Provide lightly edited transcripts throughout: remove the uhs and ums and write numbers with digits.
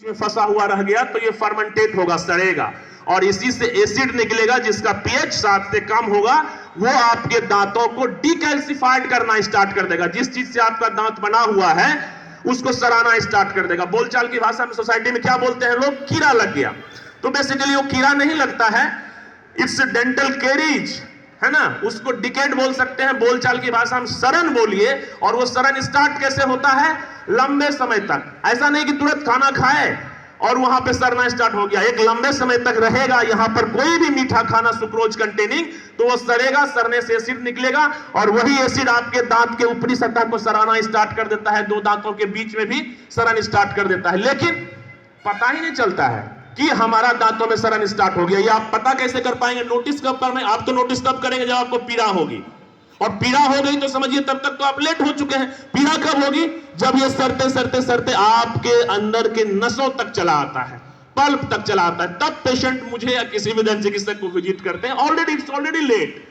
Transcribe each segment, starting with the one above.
में फंसा हुआ रह गया तो ये फर्मेंटेट होगा, सड़ेगा, और इसी से एसिड निकलेगा जिसका पीएच 7 से कम होगा, वो आपके दांतों को डिकैल्सिफाइड करना स्टार्ट कर देगा। जिस चीज से आपका दांत बना हुआ है उसको सड़ाना स्टार्ट कर देगा। बोलचाल की भाषा में सोसाइटी में क्या बोलते हैं लोग? कीड़ा लग गया। तो बेसिकली वो कीड़ा नहीं लगता है, इट्स डेंटल कैरीज, है ना, उसको डिकेड बोल सकते हैं। बोलचाल की भाषा में सड़न बोलिए। और वो सड़न स्टार्ट कैसे होता है? लंबे समय तक। ऐसा नहीं कि तुरंत खाना खाए और वहां पे सड़ना स्टार्ट हो गया, एक लंबे समय तक रहेगा। यहां पर कोई भी मीठा खाना सुक्रोज कंटेनिंग, तो वो सड़ेगा, सड़ने से एसिड निकलेगा और वही एसिड आपके दांत के ऊपरी सतह को सड़ाना स्टार्ट कर देता है, दो दांतों के बीच में भी सड़न स्टार्ट कर देता है। लेकिन पता ही नहीं चलता है कि हमारा दांतों में सड़न स्टार्ट हो गया। ये आप पता कैसे कर पाएंगे? नोटिस कब कर? आप तो नोटिस तब करेंगे जब आपको पीड़ा होगी, और पीड़ा हो गई तो समझिए तब तक तो आप लेट हो चुके हैं। पीड़ा कब होगी? जब ये सड़ते सड़ते सड़ते आपके अंदर के नसों तक चला आता है, पल्प तक चला आता है, तब पेशेंट मुझे या किसी भी दंत चिकित्सक को विजिट करते हैं। Already it's already late.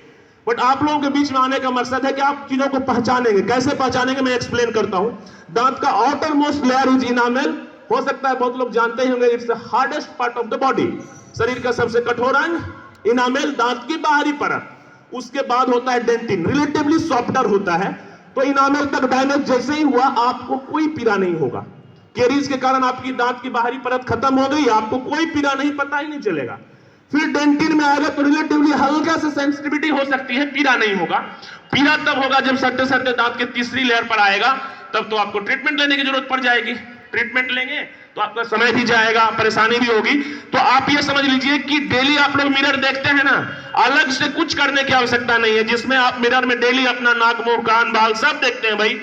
But आप लोगों के बीच में आने का मकसद है कि आप चीजों को पहचानेंगे। कैसे पहचानेंगे मैं एक्सप्लेन करता हूं। दांत का outer most layer is enamel. हो सकता है बहुत लोग जानते ही होंगे, it's the hardest part of the body. शरीर का सबसे कठोर अंग इनामेल, दांत की बाहरी परत। उसके बाद होता है डेंटिन, रिलेटिवली सॉफ्टर होता है। तो इनामेल तक डैमेज जैसे ही हुआ आपको कोई पीड़ा नहीं होगा। केरीज के कारण आपकी दांत की बाहरी परत खत्म हो गई, आपको कोई पीड़ा नहीं, पता ही नहीं चलेगा। फिर डेंटिन में आएगा तो रिलेटिवली हल्का से सेंसिटिविटी हो सकती है, पीड़ा नहीं होगा। पीड़ा तब होगा जब सड़ते सड़ते दांत के तीसरी लेयर पर आएगा, तब तो आपको ट्रीटमेंट लेने की जरूरत पड़ जाएगी। ट्रीटमेंट लेंगे तो आपका समय भी जाएगा, परेशानी भी होगी। तो आप ये समझ लीजिए कि डेली आप लोग मिरर देखते हैं ना, अलग से कुछ करने की आवश्यकता नहीं है। जिसमें आप मिरर में डेली अपना नाक, मुंह, कान, बाल सब देखते हैं भाई,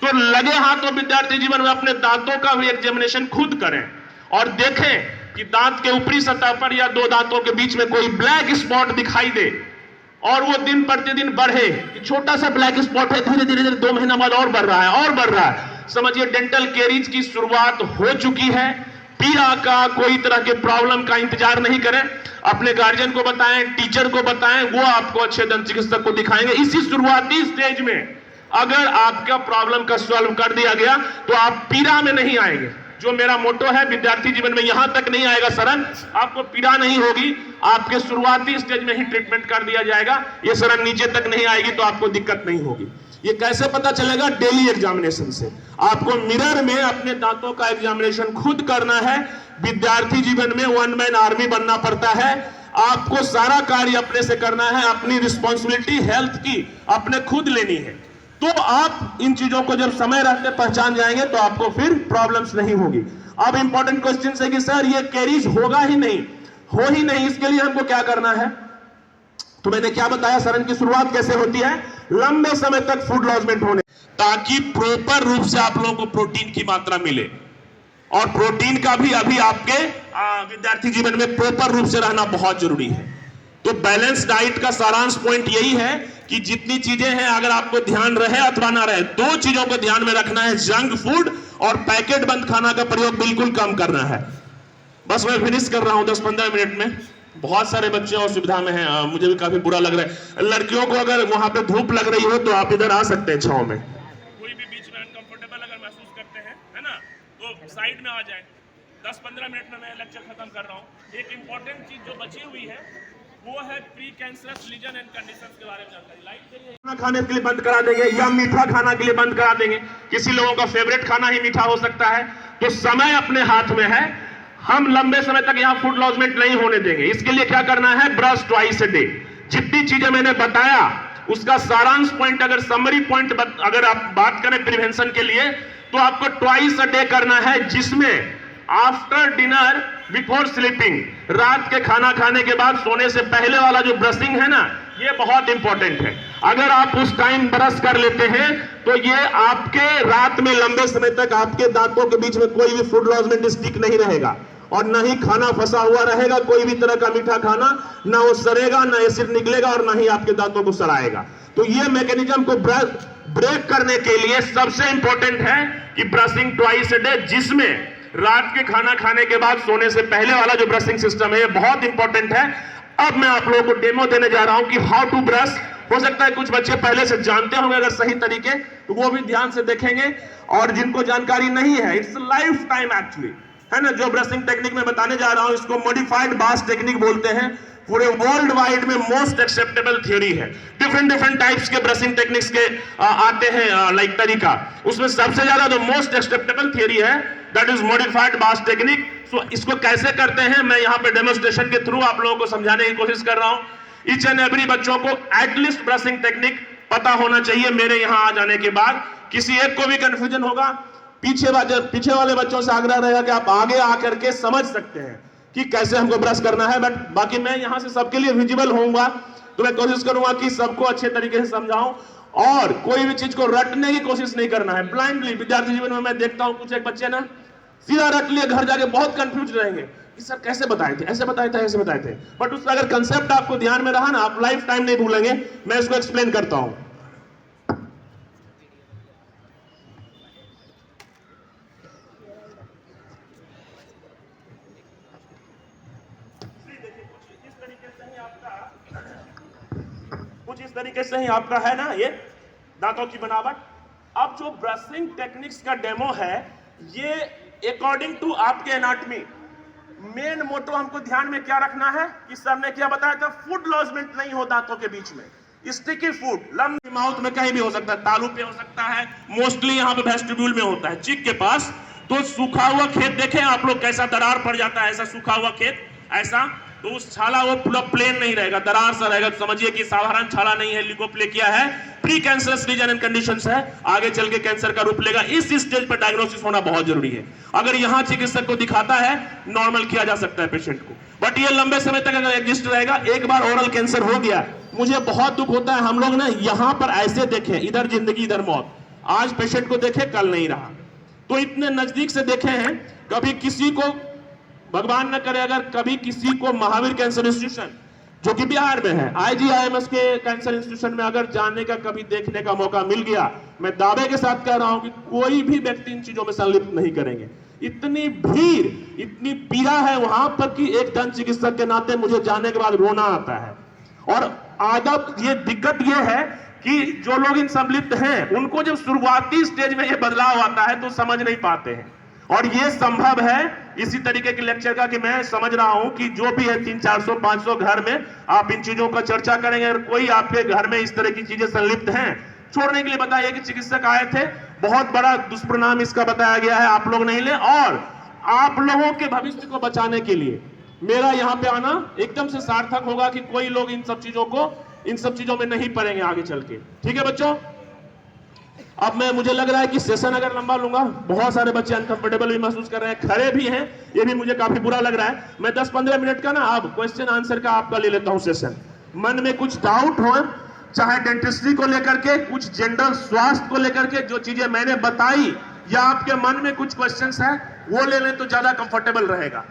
तो लगे हाथों विद्यार्थी जीवन में अपने दांतों का भी एग्जामिनेशन खुद करें और देखें कि दांत के ऊपरी सतह पर या दो दांतों के बीच में कोई ब्लैक स्पॉट दिखाई दे और वो दिन प्रतिदिन बढ़े। छोटा सा ब्लैक स्पॉट है, धीरे धीरे 2 महीना बाद और बढ़ रहा है और बढ़ रहा है। समझिए डेंटल कैरीज की शुरुआत हो चुकी है। पीड़ा का, कोई तरह के प्रॉब्लम का इंतजार नहीं करें। अपने गार्जियन को बताएं, टीचर को बताएं, वो आपको अच्छे दंत चिकित्सक को दिखाएंगे। इसी शुरुआती स्टेज में अगर आपका प्रॉब्लम का सॉल्व कर दिया गया तो आप पीड़ा में नहीं आएंगे। जो मेरा मोटो है विद्यार्थी जीवन में, यहां तक नहीं आएगा सड़न, आपको पीड़ा नहीं होगी, आपके शुरुआती स्टेज में ही ट्रीटमेंट कर दिया जाएगा। ये सड़न नीचे तक नहीं आएगी तो आपको दिक्कत नहीं होगी। ये कैसे पता चलेगा? डेली एग्जामिनेशन से। आपको मिरर में अपने दांतों का एग्जामिनेशन खुद करना है। विद्यार्थी जीवन में 1 मैन आर्मी बनना पड़ता है। आपको सारा कार्य अपने से करना है, अपनी रिस्पॉन्सिबिलिटी हेल्थ की अपने खुद लेनी है। तो आप इन चीजों को जब समय रहते पहचान जाएंगे तो आपको फिर प्रॉब्लम्स नहीं होगी। अब इंपॉर्टेंट क्वेश्चन है कि सर ये कैरीज होगा ही नहीं, हो ही नहीं, इसके लिए हमको क्या करना है? तो मैंने क्या बताया, सड़न की शुरुआत कैसे होती है? लंबे समय तक फूड लॉसमेंट होने, ताकि प्रॉपर रूप से आप लोगों को प्रोटीन की मात्रा मिले। और प्रोटीन का भी अभी आपके विद्यार्थी जीवन में प्रॉपर रूप से रहना बहुत जरूरी है। तो बैलेंस डाइट का सारांश पॉइंट यही है कि जितनी चीजें हैं अगर आपको ध्यान रहे अथवा ना रहे, 2 चीजों को ध्यान में रखना है, जंक फूड और पैकेट बंद खाना का प्रयोग बिल्कुल कम करना है। बस मैं फिनिश कर रहा हूं 10-15 मिनट में। बहुत सारे बच्चे असुविधा में हैं, मुझे भी काफी बुरा लग रहा है। लड़कियों को अगर वहां पे धूप लग रही हो तो आप इधर आ सकते हैं छांव में। कोई भी बीच में अनकंफर्टेबल अगर महसूस करते हैं, है ना, तो साइड में आ जाए। 10-15 मिनट में मैं लेक्चर खत्म कर रहा हूँ। एक इंपॉर्टेंट चीज जो बची हुई है वो है pre cancerous lesion and conditions के बारे में जानकारी। लाइट खाने के लिए बंद करा देंगे या मीठा खाना के लिए बंद करा देंगे। किसी लोगों का फेवरेट खाना ही मीठा हो सकता है। तो समय अपने हाथ में है, हम लंबे समय तक यहां फूड लॉसमेंट नहीं होने देंगे। इसके लिए क्या करना है? Brush twice a day. जितनी चीजें मैंने बताया उसका सारांश पॉइंट, अगर समरी पॉइंट अगर आप बात करें प्रिवेंशन के लिए, तो आपको ट्वाइस अ डे करना है, जिसमें आफ्टर डिनर, बिफोर स्लीपिंग, रात के खाना खाने के बाद सोने से पहले वाला जो ब्रशिंग है ना, ये बहुत इंपॉर्टेंट है। अगर आप उस टाइम ब्रश कर लेते हैं तो ये आपके रात में लंबे समय तक आपके दांतों के बीच में कोई भी फूड लॉसमेंट स्टिक नहीं रहेगा और ना ही खाना फंसा हुआ रहेगा। कोई भी तरह का मीठा खाना ना वो सड़ेगा, ना एसिड निकलेगा और ना ही आपके दांतों को सड़ाएगा। तो ये मैकेनिज्म को ब्रेक करने के लिए सबसे इंपॉर्टेंट है कि ब्रशिंग ट्वाइस अ डे, जिसमें रात के खाना खाने के बाद सोने से पहले वाला जो ब्रशिंग सिस्टम है ये बहुत इंपॉर्टेंट है। अब मैं आप लोगों को डेमो देने जा रहा हूं कि हाउ टू ब्रश। हो सकता है कुछ बच्चे पहले से जानते होंगे अगर सही तरीके, तो वो भी ध्यान से देखेंगे, और जिनको जानकारी नहीं है, इट्स लाइफ टाइम एक्चुअली। है ना। जो ब्रशिंग टेक्निक में बताने जा रहा हूं इसको मॉडिफाइड बास टेक्निक बोलते हैं। पूरे वर्ल्ड वाइड में मोस्ट एक्सेप्टेबल थ्योरी है। डिफरेंट टाइप्स के ब्रशिंग टेक्निक्स के आते हैं लाइक तरीका। उसमें सबसे ज्यादा जो मोस्ट एक्सेप्टेबल थ्योरी है दैट इज मॉडिफाइड बास टेक्निक। सो इसको कैसे करते हैं मैं यहाँ पे डेमोन्स्ट्रेशन के थ्रू आप लोगों को समझाने की कोशिश कर रहा हूं। ईच एंड एवरी बच्चों को एटलीस्ट ब्रशिंग टेक्निक पता होना चाहिए मेरे यहाँ आ जाने के बाद। किसी एक को भी कंफ्यूजन होगा पीछे वाले बच्चों से आग्रह रहेगा कि आप आगे आकर के समझ सकते हैं कि कैसे हमको ब्रश करना है। बट बाकी मैं यहां से सबके लिए विजिबल होऊंगा तो मैं कोशिश करूंगा कि सबको अच्छे तरीके से समझाऊं और कोई भी चीज को रटने की कोशिश नहीं करना है ब्लाइंडली। विद्यार्थी जीवन में मैं देखता हूं कुछ एक बच्चे ना सीधा रट लिए, घर जाके बहुत कंफ्यूज रहेंगे कि सर कैसे बताए थे, ऐसे बताए थे, ऐसे बताए थे। बट उसका अगर कंसेप्ट आपको ध्यान में रहा ना आप लाइफ टाइम नहीं भूलेंगे। मैं इसको एक्सप्लेन करता हूं। कुछ इस तरीके से ही आपका है ना ये दांतों की बनावट। अब जो ब्रशिंग टेक्निक्स का डेमो है ये अकॉर्डिंग टू आपके एनाटॉमी मेन मोटो हमको ध्यान में क्या रखना है कि सर ने क्या बताया था, फूड लॉजमेंट नहीं हो दांतों के बीच में। स्टिकी फूड लंबी माउथ में कहीं भी हो सकता है, तालू पे हो सकता है, मोस्टली यहाँ पे वेस्टिब्यूल में होता है, चिक के पास। तो सूखा हुआ खेत देखें आप लोग कैसा दरार पड़ जाता है, ऐसा सूखा हुआ खेत ऐसा, तो उस छाला वो पूरा प्लेन नहीं रहेगा, दरार सा रहेगा। तो समझिए कि साधारण छाला नहीं है, लिकोप्लेकिया है, pre cancerous region and conditions है, आगे चल के कैंसर का रूप लेगा। इस स्टेज पर डायग्नोसिस होना बहुत जरूरी है। अगर यहां चिकित्सक को दिखाता है नॉर्मल किया जा सकता है पेशेंट को, बट ये लंबे समय तक अगर एग्जिस्ट रहेगा, एक बार ओरल कैंसर हो गया, मुझे बहुत दुख होता है। हम लोग ना यहां पर ऐसे देखे, इधर जिंदगी इधर मौत, आज पेशेंट को देखे कल नहीं रहा, तो इतने नजदीक से देखे हैं। कभी किसी को भगवान न करे अगर कभी किसी को महावीर कैंसर इंस्टीट्यूशन जो कि बिहार में है, IGIMS के कैंसर इंस्टीट्यूशन में अगर जाने का कभी देखने का मौका मिल गया, मैं दावे के साथ कह रहा हूं कि कोई भी व्यक्ति इन चीजों में संलिप्त नहीं करेंगे। इतनी भीड़, इतनी पीड़ा है वहां पर कि एक दंत चिकित्सक के नाते मुझे जाने के बाद रोना आता है। और आदत ये दिक्कत ये है कि जो लोग इन संलिप्त हैं उनको जब शुरुआती स्टेज में ये बदलाव आता है तो समझ नहीं पाते हैं। और ये संभव है इसी तरीके के लेक्चर का कि मैं समझ रहा हूं कि जो भी है 300-400-500 घर में आप इन चीजों का चर्चा करेंगे। अगर कोई आपके घर में इस तरह की चीजें संलिप्त हैं, छोड़ने के लिए बताइए कि चिकित्सक आए थे, बहुत बड़ा दुष्परिणाम इसका बताया गया है, आप लोग नहीं ले। और आप लोगों के भविष्य को बचाने के लिए मेरा यहाँ पे आना एकदम से सार्थक होगा कि कोई लोग इन सब चीजों में नहीं पड़ेंगे आगे चल के। ठीक है बच्चों, अब मुझे लग रहा है कि सेशन अगर लंबा लूंगा, बहुत सारे बच्चे अनकंफर्टेबल भी महसूस कर रहे हैं, खड़े भी हैं, ये भी मुझे काफी बुरा लग रहा है। मैं 10-15 मिनट का ना अब क्वेश्चन आंसर का आपका ले लेता हूं सेशन। मन में कुछ डाउट हो, चाहे डेंटिस्ट्री को लेकर के, कुछ जनरल स्वास्थ्य को लेकर के, जो चीजें मैंने बताई, या आपके मन में कुछ क्वेश्चंस है वो ले लें तो ज्यादा कंफर्टेबल रहेगा।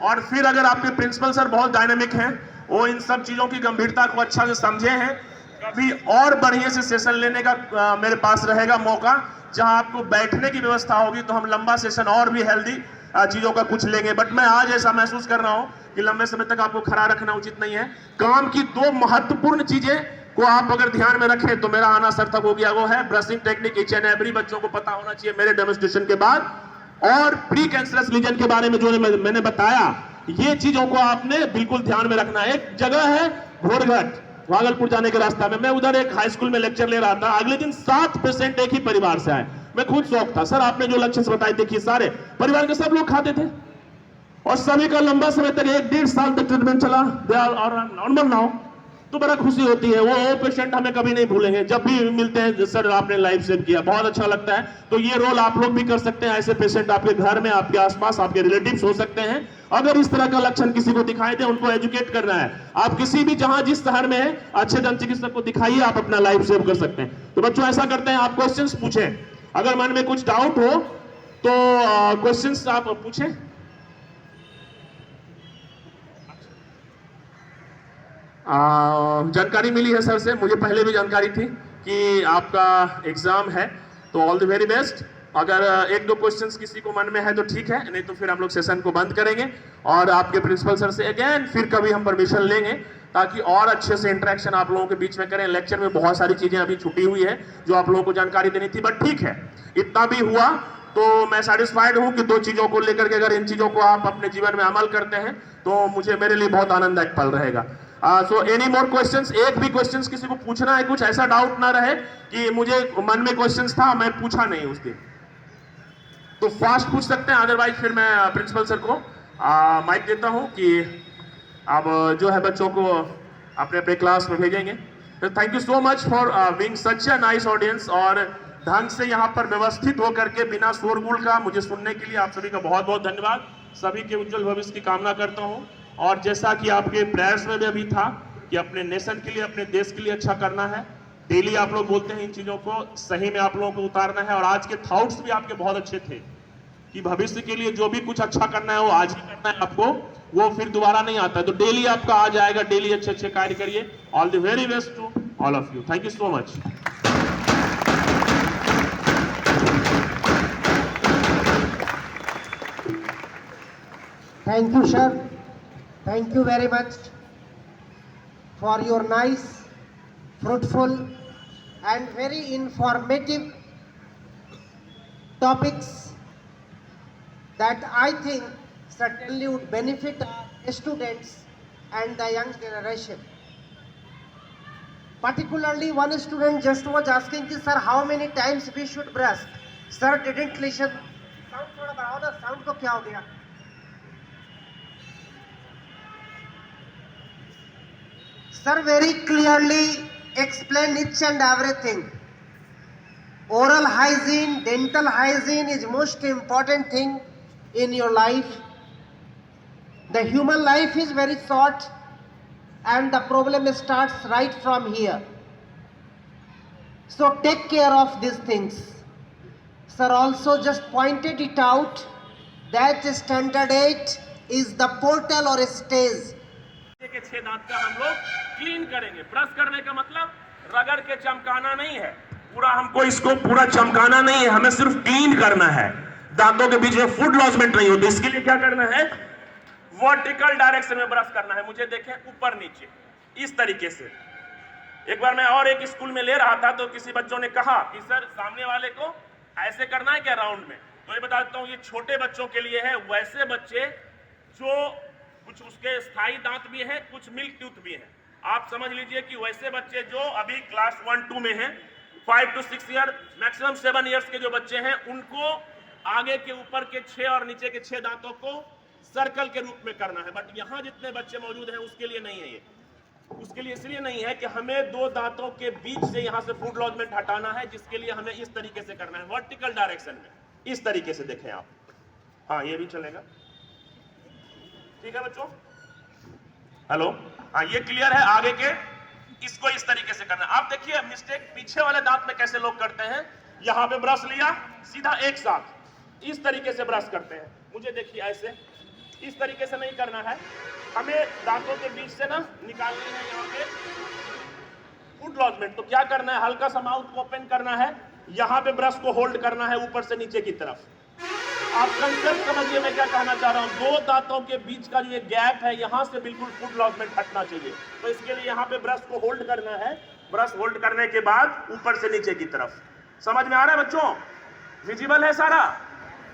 और फिर अगर आपके प्रिंसिपल सर बहुत डायनेमिक हैं, वो इन सब चीजों की गंभीरता को अच्छा से समझे हैं, कभी और बढ़िया से सेशन लेने का मेरे पास रहेगा मौका, जहां आपको बैठने की व्यवस्था होगी, तो हम लंबा सेशन और भी हेल्दी चीजों का कुछ लेंगे। बट मैं आज ऐसा महसूस कर रहा हूं कि लंबे समय तक आपको खड़ा रखना उचित नहीं है। काम की 2 महत्वपूर्ण चीजें को आप अगर ध्यान में रखें तो मेरा आना सार्थक हो गया। वो है brushing technique, each and every बच्चों को पता होना चाहिए मेरे डेमोन्स्ट्रेशन के बाद, और प्री कैंसरस लीजन के बारे में जो मैंने बताया, ये चीजों को आपने बिल्कुल ध्यान में रखना है। एक जगह है घोड़घट, भागलपुर जाने के रास्ता में, मैं उधर एक हाई स्कूल में लेक्चर ले रहा था। अगले दिन 7 पेशेंट एक ही परिवार से आए। मैं खुद शौक था, सर आपने जो लक्षण बताए देखिए, सारे परिवार के सब लोग खाते थे और सभी का लंबा समय तक 1-1.5 साल तक ट्रीटमेंट चला, दे आर नॉर्मल नाउ। तो बड़ा खुशी होती है। वो पेशेंट हमें कभी नहीं भूलेंगे, जब भी मिलते हैं सर आपने लाइफ सेव किया, बहुत अच्छा लगता है। तो ये रोल आप लोग भी कर सकते हैं। ऐसे पेशेंट आपके घर में, आपके आसपास, आपके रिलेटिव्स हो सकते हैं। अगर इस तरह का लक्षण किसी को दिखाई दे, उनको एजुकेट करना है। आप किसी भी जहां जिस शहर में है, अच्छे दंत चिकित्सक को दिखाइए, आप अपना लाइफ सेव कर सकते हैं। तो बच्चों ऐसा करते हैं, आप क्वेश्चंस पूछें। अगर मन में कुछ डाउट हो तो क्वेश्चंस आप पूछें। जानकारी मिली है सर से, मुझे पहले भी जानकारी थी कि आपका एग्जाम है, तो ऑल द वेरी बेस्ट। अगर 1-2 क्वेश्चंस किसी को मन में है तो ठीक है, नहीं तो फिर हम लोग सेशन को बंद करेंगे और आपके प्रिंसिपल सर से अगेन फिर कभी हम परमिशन लेंगे, ताकि और अच्छे से इंटरेक्शन आप लोगों के बीच में करें। लेक्चर में बहुत सारी चीजें अभी छुटी हुई है जो आप लोगों को जानकारी देनी थी, बट ठीक है, इतना भी हुआ तो मैं सेटिस्फाइड हूं कि दो चीजों को लेकर के अगर इन चीजों को आप अपने जीवन में अमल करते हैं तो मुझे मेरे लिए बहुत आनंददायक पल रहेगा। So any more questions? एक भी क्वेश्चंस किसी को पूछना है? कुछ ऐसा डाउट ना रहे कि मुझे मन में क्वेश्चंस था मैं पूछा नहीं उस दिन, तो फास्ट पूछ सकते हैं, अदरवाइज फिर मैं प्रिंसिपल सर को माइक देता हूं कि अब जो है बच्चों को अपने अपने क्लास में भेजेंगे। तो thank you so much for being such a nice audience, और ढंग से यहाँ पर व्यवस्थित होकर के बिना शोरगुल का मुझे सुनने के लिए आप सभी का बहुत बहुत धन्यवाद। सभी के उज्जवल भविष्य की कामना करता हूँ, और जैसा कि आपके प्रयास में भी अभी था कि अपने नेशन के लिए, अपने देश के लिए अच्छा करना है, डेली आप लोग बोलते हैं इन चीजों को सही में आप लोगों को उतारना है, और आज के थॉट्स भी आपके बहुत अच्छे थे कि भविष्य के लिए जो भी कुछ अच्छा करना है वो आज ही करना है आपको, वो फिर दोबारा नहीं आता है, तो डेली आपका आ जाएगा, डेली अच्छे अच्छे कार्य करिए। All the very best to all of you, thank you so much. Thank you, sir. Thank you very much for your nice, fruitful, and very informative topics that I think certainly would benefit our students and the young generation. Particularly, one student just was asking, sir, how many times we should brush? Sir didn't listen. Sound थोड़ा बढ़ाओ ना, sound को क्या हो गया? Sir very clearly explain each and everything. Oral hygiene, dental hygiene is most important thing in your life. The human life is very short and the problem starts right from here. So take care of these things. Sir also just pointed it out that standard 8 is the portal or stage. के 6 दांत का हम लोग clean करेंगे। Brush करने का मतलब रगड़ के चमकाना नहीं है, पूरा हमको इसको पूरा चमकाना नहीं है, हमें सिर्फ क्लीन करना है, दांतों के बीच में फूड लॉसमेंट नहीं होती। इसके लिए क्या करना है? वर्टिकल डायरेक्शन में ब्रश करना है। मुझे देखें ऊपर नीचे इस तरीके से। एक बार मैं और एक स्कूल में ले रहा था तो किसी बच्चों ने कहा कि सर सामने वाले को ऐसे करना है क्या राउंड में? तो ये बता देता हूँ, ये छोटे बच्चों के लिए है। वैसे बच्चे जो कुछ उसके स्थायी दांत भी हैं, कुछ मिल्क टूथ भी हैं, आप समझ लीजिए कि वैसे बच्चे जो अभी क्लास 1-2 में हैं, 5 to 6 ईयर, मैक्सिमम 7 इयर्स के जो बच्चे हैं, उनको आगे के ऊपर के 6 और नीचे के 6 दांतों को सर्कल के रूप में करना है। बट यहाँ जितने बच्चे मौजूद हैं उसके लिए नहीं है ये। उसके लिए इसलिए नहीं है कि हमें 2 दांतों के बीच से यहाँ से फूड लॉसमेंट हटाना है, जिसके लिए हमें इस तरीके से करना है, वर्टिकल डायरेक्शन में। इस तरीके से देखें आप, हाँ ये भी चलेगा, ठीक है बच्चों? हेलो, हाँ ये क्लियर है? आगे के इसको इस तरीके से करना है। आप देखिए मिस्टेक पीछे वाले दांत में कैसे लोग करते हैं, यहाँ पे ब्रश लिया सीधा एक साथ इस तरीके से ब्रश करते हैं। मुझे देखिए ऐसे इस तरीके से नहीं करना है, हमें दांतों के बीच से ना निकालनी है यहाँ पे फूड लॉसमेंट। तो क्या करना है? हल्का सा माउथ ओपन करना है, यहाँ पे ब्रश को होल्ड करना है ऊपर से नीचे की तरफ। आप कंसेप्ट समझिए मैं क्या कहना चाह रहा हूँ। 2 दांतों के बीच का जो ये गैप है, यहाँ से बिल्कुल फूड लॉसमेंट हटना चाहिए। तो इसके लिए यहाँ पे ब्रश को होल्ड करना है, ब्रश होल्ड करने के बाद ऊपर से नीचे की तरफ। समझ में आ रहा है बच्चों? विजिबल है सारा?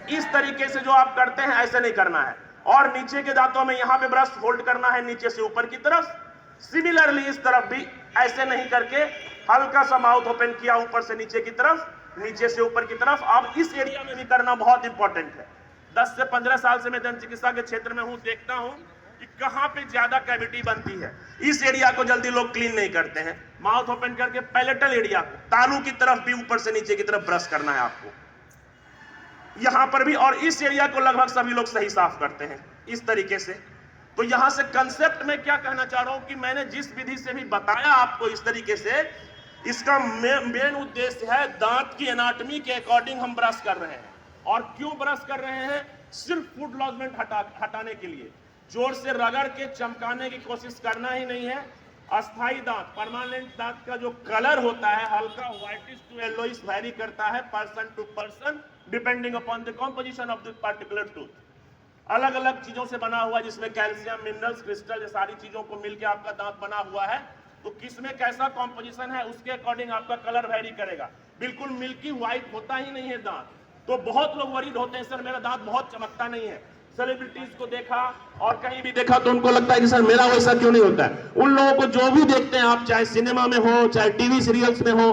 इस तरीके से जो आप करते हैं ऐसे नहीं करना है। और नीचे के दांतों में यहाँ पे ब्रश होल्ड करना है नीचे से ऊपर की तरफ। सिमिलरली इस तरफ भी ऐसे नहीं करके हल्का सा माउथ ओपन किया ऊपर से नीचे की तरफ, नीचे से ऊपर की तरफ। अब इस एरिया में भी करना बहुत इंपॉर्टेंट है। 10 से 15 साल से मैं दंत चिकित्सा के क्षेत्र में हूं, देखता हूं कि कहां पे ज्यादा कैविटी बनती है। इस एरिया को जल्दी लोग क्लीन नहीं करते हैं। माउथ ओपन करके पैलेटल एरिया को, तालू की तरफ भी ऊपर से नीचे की तरफ ब्रश करना है आपको, यहां पर भी। और इस एरिया को लगभग सभी लोग सही साफ करते हैं इस तरीके से। तो यहां से कंसेप्ट में क्या कहना चाह रहा हूं कि मैंने जिस विधि से भी बताया आपको इस तरीके से, इसका मेन उद्देश्य है दांत की एनाटॉमी के अकॉर्डिंग हम ब्रश कर रहे हैं। और क्यों ब्रश कर रहे हैं? सिर्फ फूड लॉसमेंट हटाने के लिए। जोर से रगड़ के चमकाने की कोशिश करना ही नहीं है। अस्थाई दांत, परमानेंट दांत का जो कलर होता है हल्का व्हाइटिश टू येलोइश वैरी करता है person to person, depending upon the composition of the particular tooth. अलग अलग चीजों से बना हुआ, जिसमें कैल्शियम, मिनरल्स, क्रिस्टल, ये सारी चीजों को मिलकर आपका दांत बना हुआ है। तो किसमें कैसा कॉम्पोजिशन है उसके अकॉर्डिंग आपका कलर वेरी करेगा। बिल्कुल मिल्की व्हाइट होता ही नहीं है दांत। तो बहुत लोग वरीड होते हैं सर मेरा दांत बहुत चमकता नहीं है। सेलिब्रिटीज को देखा और कहीं भी देखा तो उनको लगता है कि सर मेरा वैसा क्यों नहीं होता है। उन लोगों को जो भी देखते हैं आप, चाहे सिनेमा में हो चाहे टीवी सीरियल्स में हो,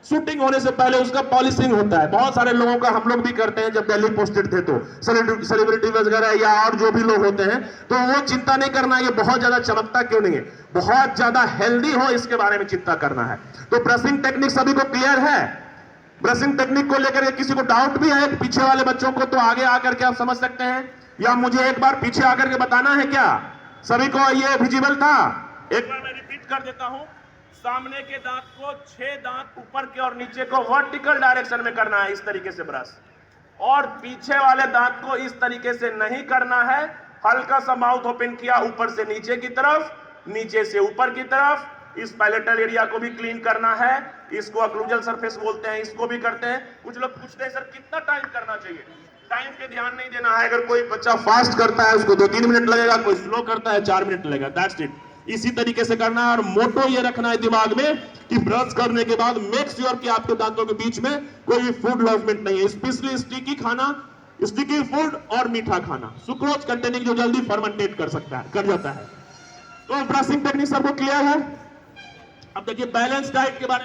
शूटिंग होने से पहले उसका पॉलिशिंग होता है। बहुत सारे लोगों का हम लोग भी करते हैं, जब दिल्ली पोस्टेड थे तो सेलिब्रिटी वगैरह या और जो भी लोग होते हैं, तो वो चिंता नहीं करना ये बहुत ज्यादा चमकता क्यों नहीं है, बहुत ज्यादा हेल्दी हो इसके बारे में चिंता करना है। तो ब्रशिंग टेक्निक सभी को क्लियर है? ब्रशिंग टेक्निक को लेकर किसी को डाउट भी है पीछे वाले बच्चों को, तो आगे आकर के आप समझ सकते हैं, या मुझे एक बार पीछे आकर के बताना है क्या? सभी को ये विजिबल था? एक बार मैं रिपीट कर देता हूं। सामने के दांत को 6 दांत ऊपर के और नीचे को वर्टिकल डायरेक्शन में करना है इस तरीके से ब्रश, और पीछे वाले दांत को इस तरीके से नहीं करना है। हल्का सा माउथ ओपन किया, ऊपर से नीचे की तरफ, नीचे से ऊपर की तरफ। इस पैलेटल एरिया को भी क्लीन करना है, इसको अक्लूजल सरफेस बोलते हैं, इसको भी करते हैं। कुछ लोग पूछते हैं सर कितना टाइम करना चाहिए? टाइम पे ध्यान नहीं देना है। अगर कोई बच्चा फास्ट करता है उसको 2-3 मिनट लगेगा, कोई स्लो करता है 4 मिनट लगेगा, दैट्स इट। इसी तरीके से करना है। और मोटो ये रखना है दिमाग में कि ब्रश करने के बाद मेक श्योर कि आपके दांतों के बीच में कोई भी फूड लॉजमेंट नहीं है, स्पेशली स्टिकी खाना, स्टिकी फूड और मीठा खाना, सुक्रोज कंटेनिंग जो जल्दी फर्मेंटेट कर जाता है। तो ब्रशिंग टेक्निक सबको क्लियर है? अब देखिए बैलेंस डाइट के बारे में